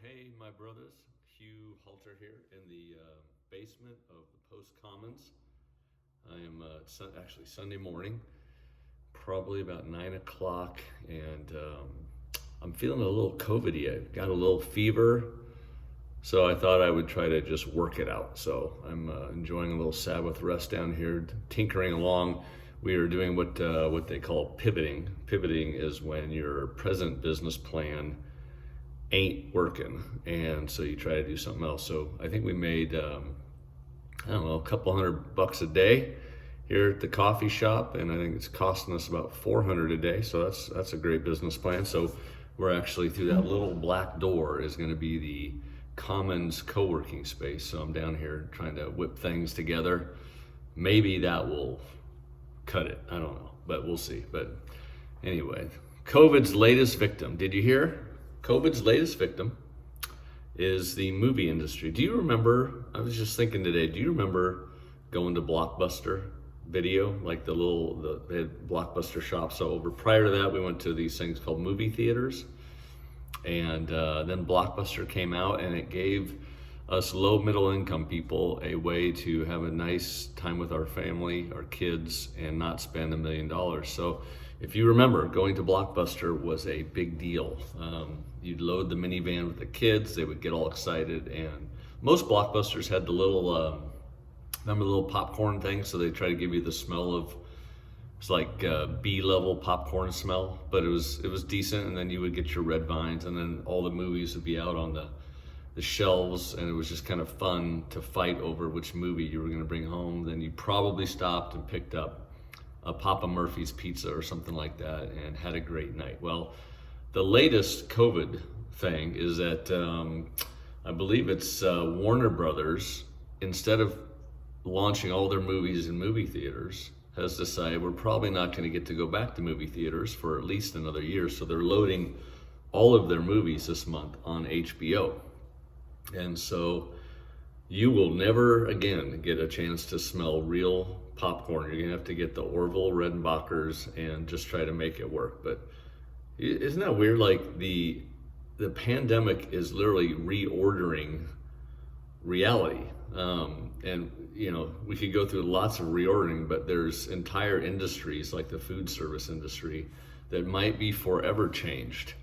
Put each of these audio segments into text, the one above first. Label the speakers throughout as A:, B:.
A: Hey, my brothers. Hugh Halter here in the basement of the Post Commons. I am actually Sunday morning, probably about 9 o'clock, and I'm feeling a little COVID-y. I got a little fever, so I thought I would try to just work it out. So I'm enjoying a little Sabbath rest down here, tinkering along. We are doing what they call pivoting. Pivoting is when your present business plan ain't working, and so you try to do something else. So I think we made I don't know, a couple $100 a day here at the coffee shop, and I think it's costing us about $400 a day. So that's a great business plan. So we're actually, through that little black door is going to be the Commons co-working space. So I'm down here trying to whip things together. Maybe that will cut it, I don't know, but we'll see. But anyway, COVID's latest victim, did you hear? COVID's latest victim is the movie industry. Do you remember, I was just thinking today, do you remember going to Blockbuster Video, like they had Blockbuster shops all over? Prior to that, we went to these things called movie theaters, and then Blockbuster came out, and it gave us low middle income people a way to have a nice time with our family, our kids, and not spend $1 million. So if you remember, going to Blockbuster was a big deal. You'd load the minivan with the kids, they would get all excited, and most Blockbusters had the little, remember the little popcorn thing? So they try to give you the smell of, it's like B-level popcorn smell, but it was decent, and then you would get your red vines, and then all the movies would be out on the shelves, and it was just kind of fun to fight over which movie you were going to bring home. Then you probably stopped and picked up a Papa Murphy's pizza or something like that and had a great night. Well, the latest COVID thing is that I believe it's Warner Brothers, instead of launching all their movies in movie theaters, has decided we're probably not going to get to go back to movie theaters for at least another year. So they're loading all of their movies this month on HBO. And so you will never again get a chance to smell real popcorn. You're gonna have to get the Orville Redenbachers and just try to make it work. But isn't that weird? Like the pandemic is literally reordering reality. And you know, we could go through lots of reordering, but there's entire industries like the food service industry that might be forever changed.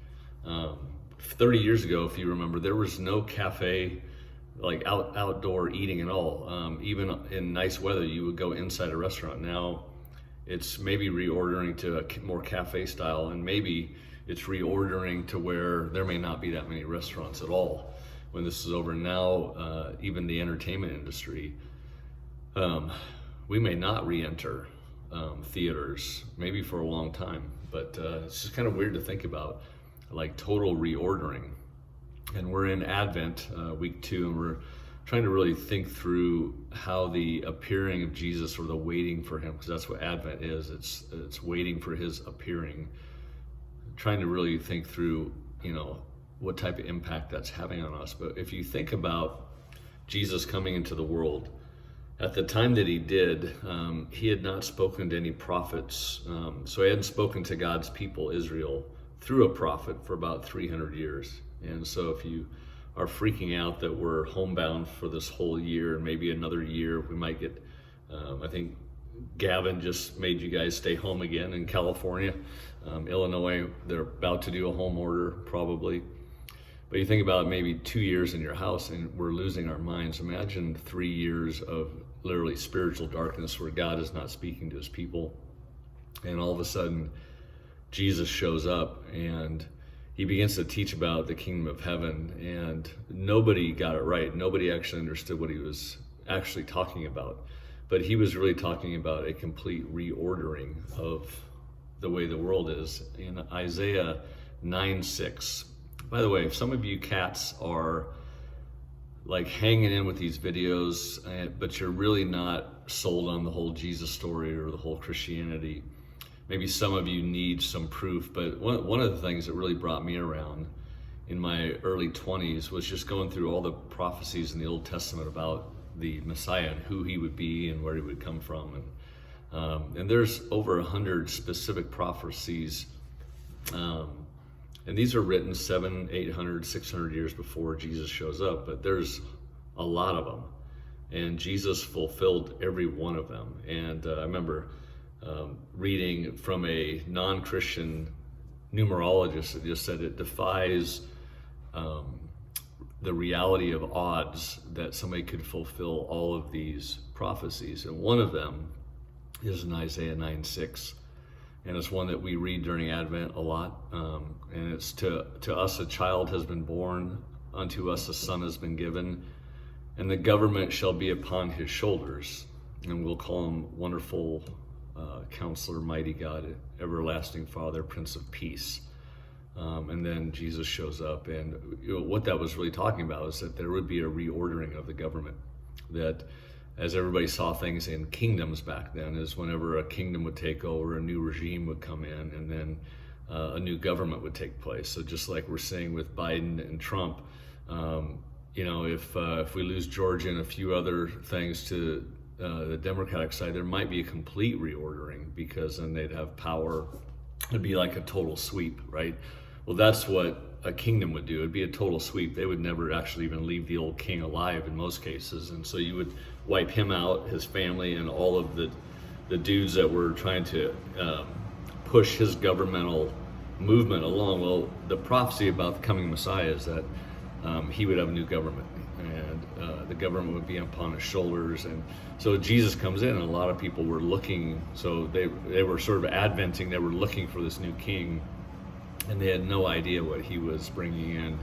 A: 30 years ago, if you remember, there was no cafe, like outdoor eating at all. Even in nice weather, you would go inside a restaurant. Now it's maybe reordering to a more cafe style, and maybe it's reordering to where there may not be that many restaurants at all when this is over. Now, even the entertainment industry, we may not re-enter theaters, maybe for a long time, but it's just kind of weird to think about, like total reordering. And we're in Advent, week 2, and we're trying to really think through how the appearing of Jesus, or the waiting for him, because that's what Advent is. It's waiting for his appearing. Trying to really think through, you know, what type of impact that's having on us. But if you think about Jesus coming into the world, at the time that he did, he had not spoken to any prophets. So he hadn't spoken to God's people, Israel, through a prophet for about 300 years. And so if you are freaking out that we're homebound for this whole year, and maybe another year, we might get, I think Gavin just made you guys stay home again in California. Illinois, they're about to do a home order probably. But you think about maybe 2 years in your house and we're losing our minds. Imagine 3 years of literally spiritual darkness where God is not speaking to his people. And all of a sudden, Jesus shows up and he begins to teach about the kingdom of heaven, and nobody got it right. Nobody actually understood what he was actually talking about. But he was really talking about a complete reordering of the way the world is. In Isaiah 9:6. By the way, if some of you cats are like hanging in with these videos, but you're really not sold on the whole Jesus story or the whole Christianity, maybe some of you need some proof. But one of the things that really brought me around in my early 20s was just going through all the prophecies in the Old Testament about the Messiah and who he would be and where he would come from. And there's over 100 specific prophecies And these are written 700, 800, 600 years before Jesus shows up, but there's a lot of them. And Jesus fulfilled every one of them. And I remember reading from a non-Christian numerologist that just said it defies the reality of odds that somebody could fulfill all of these prophecies. And one of them is in Isaiah 9:6. And it's one that we read during Advent a lot. And it's to us a child has been born, unto us a son has been given, and the government shall be upon his shoulders. And we'll call him Wonderful Counselor, Mighty God, Everlasting Father, Prince of Peace. And then Jesus shows up. And what that was really talking about is that there would be a reordering of the government. That as everybody saw things in kingdoms back then, is whenever a kingdom would take over, a new regime would come in, and then a new government would take place. So just like we're seeing with Biden and Trump, if we lose Georgia and a few other things to the Democratic side, there might be a complete reordering, because then they'd have power. It'd be like a total sweep, right? Well, that's what a kingdom would do. It'd be a total sweep. They would never actually even leave the old king alive in most cases. And so you would wipe him out, his family, and all of the dudes that were trying to push his governmental movement along. Well, the prophecy about the coming Messiah is that he would have a new government, and the government would be upon his shoulders. And so Jesus comes in, and a lot of people were looking, so they were sort of adventing, they were looking for this new king, and they had no idea what he was bringing in.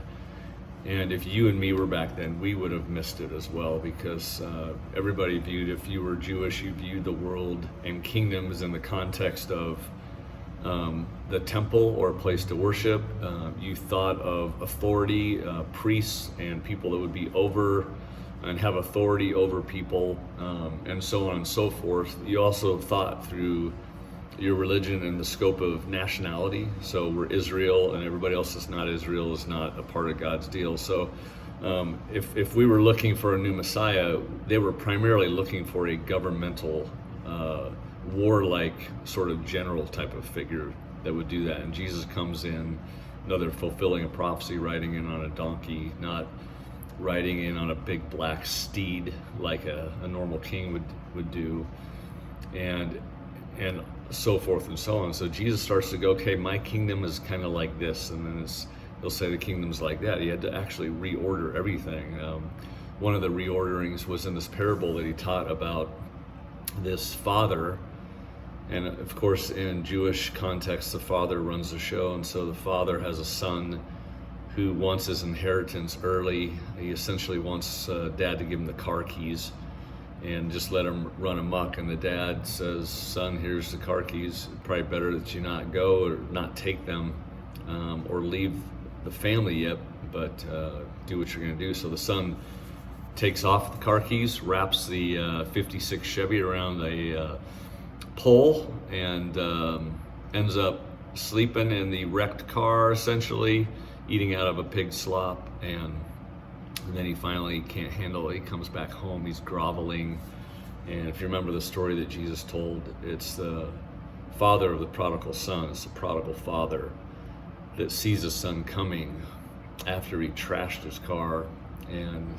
A: And if you and me were back then, we would have missed it as well, because everybody viewed, if you were Jewish, you viewed the world and kingdoms in the context of the temple or a place to worship. You thought of authority, priests and people that would be over and have authority over people, and so on and so forth. You also thought through your religion in the scope of nationality. So we're Israel, and everybody else that's not Israel is not a part of God's deal. So if we were looking for a new Messiah, they were primarily looking for a governmental, warlike sort of general type of figure that would do that. And Jesus comes in, another fulfilling a prophecy, riding in on a donkey, not riding in on a big black steed like a normal king would do, and so forth and so on. So Jesus starts to go, okay, my kingdom is kind of like this, and then he'll say the kingdom's like that. He had to actually reorder everything. One of the reorderings was in this parable that he taught about this father. And of course, in Jewish context, the father runs the show. And so the father has a son who wants his inheritance early. He essentially wants dad to give him the car keys and just let him run amok. And the dad says, son, here's the car keys. Probably better that you not go or not take them, or leave the family yet, but do what you're going to do. So the son takes off the car keys, wraps the 56 Chevy around a pole, and ends up sleeping in the wrecked car, essentially eating out of a pig slop. And then he finally can't handle it. He comes back home, he's groveling. And if you remember the story that Jesus told, it's the father of the prodigal son. It's the prodigal father that sees his son coming after he trashed his car and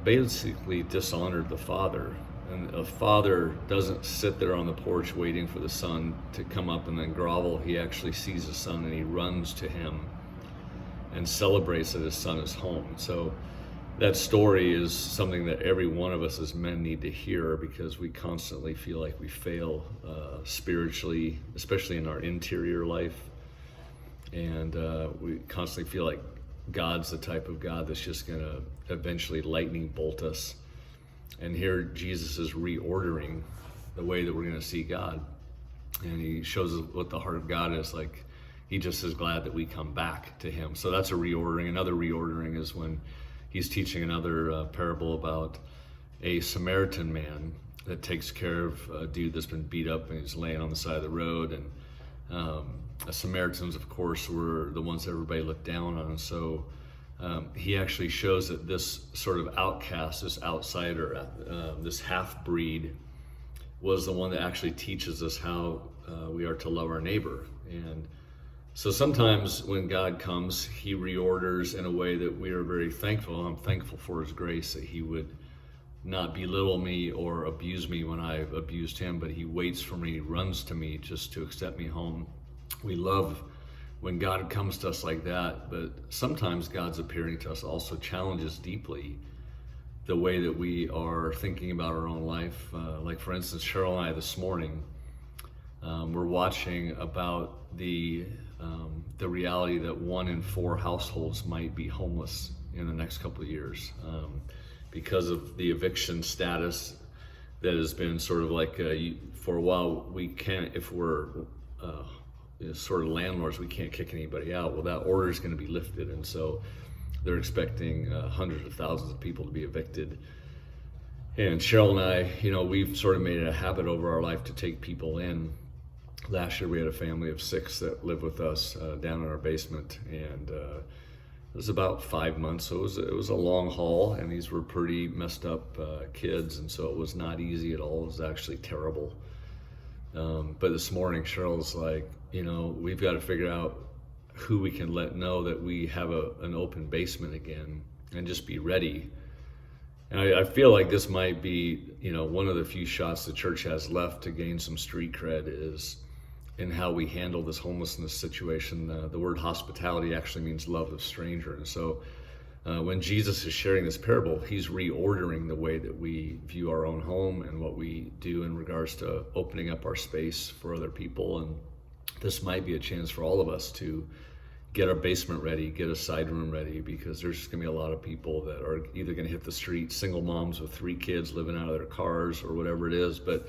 A: basically dishonored the father. And a father doesn't sit there on the porch waiting for the son to come up and then grovel. He actually sees his son and he runs to him and celebrates that his son is home. So that story is something that every one of us as men need to hear, because we constantly feel like we fail spiritually, especially in our interior life. And we constantly feel like God's the type of God that's just going to eventually lightning bolt us. And here Jesus is reordering the way that we're going to see God. And he shows us what the heart of God is like. He just is glad that we come back to him. So that's a reordering. Another reordering is when he's teaching another parable about a Samaritan man that takes care of a dude that's been beat up and he's laying on the side of the road. And Samaritans, of course, were the ones that everybody looked down on. So he actually shows that this sort of outcast, this outsider, this half-breed, was the one that actually teaches us how we are to love our neighbor. And So sometimes when God comes, he reorders in a way that we are very thankful. I'm thankful for his grace, that he would not belittle me or abuse me when I've abused him, but he waits for me, runs to me just to accept me home. We love when God comes to us like that, but sometimes God's appearing to us also challenges deeply the way that we are thinking about our own life. Like for instance, Cheryl and I this morning, we're watching about the reality that 1 in 4 households might be homeless in the next couple of years because of the eviction status that has been sort of like for a while. We can't, if we're sort of landlords, we can't kick anybody out. Well, that order is going to be lifted, and so they're expecting hundreds of thousands of people to be evicted. And Cheryl and I, we've sort of made it a habit over our life to take people in. Last year we had a family of 6 that lived with us down in our basement, and it was about 5 months, so it was a long haul, and these were pretty messed up kids, and so it was not easy at all. It was actually terrible. But this morning Cheryl's like, we've got to figure out who we can let know that we have an open basement again, and just be ready. And I feel like this might be, one of the few shots the church has left to gain some street cred is in how we handle this homelessness situation. The word hospitality actually means love of stranger. And so when Jesus is sharing this parable, he's reordering the way that we view our own home and what we do in regards to opening up our space for other people. And this might be a chance for all of us to get our basement ready, get a side room ready, because there's just gonna be a lot of people that are either gonna hit the street, single moms with 3 kids living out of their cars or whatever it is. But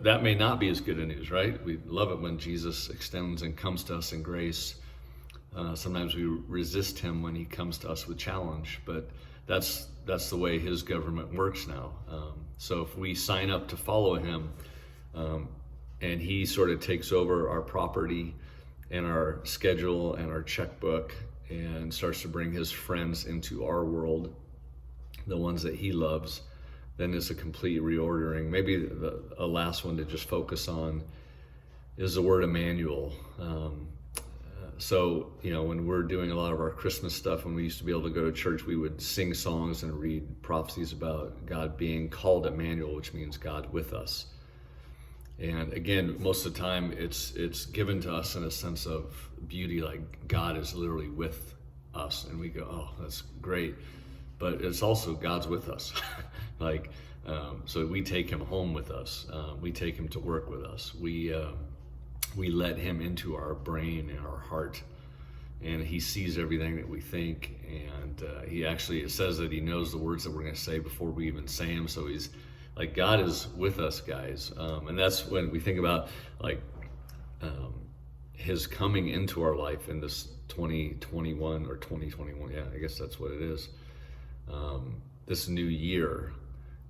A: that may not be as good a news, right? We love it when Jesus extends and comes to us in grace. Sometimes we resist him when he comes to us with challenge, but that's the way his government works now. So if we sign up to follow him, and he sort of takes over our property and our schedule and our checkbook and starts to bring his friends into our world, the ones that he loves, then it's a complete reordering. Maybe a last one to just focus on is the word Emmanuel. So, when we're doing a lot of our Christmas stuff, when we used to be able to go to church, we would sing songs and read prophecies about God being called Emmanuel, which means God with us. And again, most of the time it's given to us in a sense of beauty, like God is literally with us, and we go, oh, that's great. But it's also God's with us. So we take him home with us. We take him to work with us. We let him into our brain and our heart, and he sees everything that we think. And it says that he knows the words that we're going to say before we even say them. So he's like, God is with us, guys. And that's when we think about his coming into our life in this 2021 or 2021. Yeah, I guess that's what it is. This new year,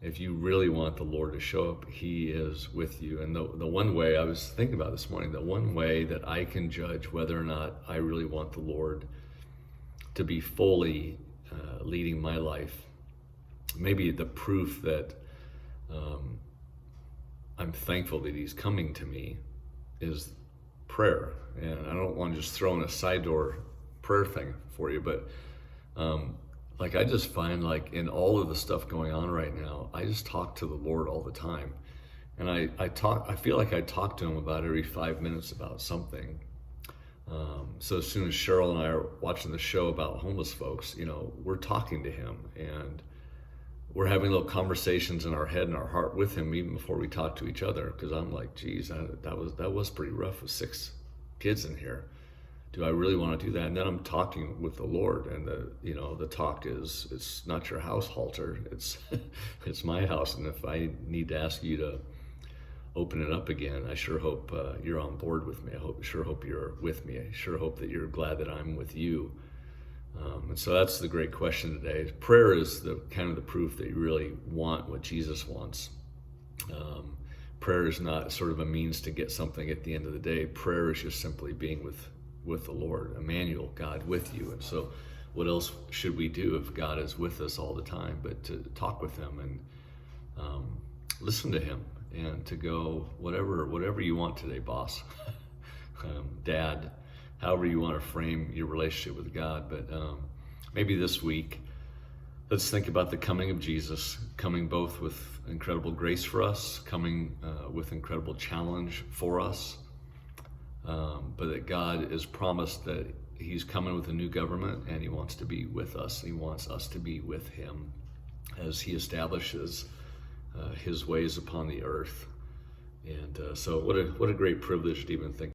A: if you really want the Lord to show up, he is with you. And the one way I was thinking about this morning, the one way that I can judge whether or not I really want the Lord to be fully leading my life, maybe the proof that I'm thankful that he's coming to me, is prayer. And I don't want to just throw in a side door prayer thing for you, but I just find in all of the stuff going on right now, I just talk to the Lord all the time. And I feel like I talk to him about every 5 minutes about something. So as soon as Cheryl and I are watching the show about homeless folks, we're talking to him, and we're having little conversations in our head and our heart with him even before we talk to each other. Because I'm like, geez, that was pretty rough with 6 kids in here. Do I really want to do that? And then I'm talking with the Lord, and the talk is, it's not your house, Halter. It's it's my house, and if I need to ask you to open it up again, I sure hope you're on board with me. Sure hope you're with me. I sure hope that you're glad that I'm with you. And so that's the great question today. Prayer is the kind of the proof that you really want what Jesus wants. Prayer is not sort of a means to get something at the end of the day. Prayer is just simply being with the Lord, Emmanuel, God with you. And so what else should we do if God is with us all the time but to talk with him and listen to him, and to go, whatever you want today, boss. dad, however you want to frame your relationship with God. But maybe this week, let's think about the coming of Jesus, coming both with incredible grace for us, coming with incredible challenge for us, but that God is promised that he's coming with a new government, and he wants to be with us. He wants us to be with him as he establishes his ways upon the earth. And so what a great privilege to even think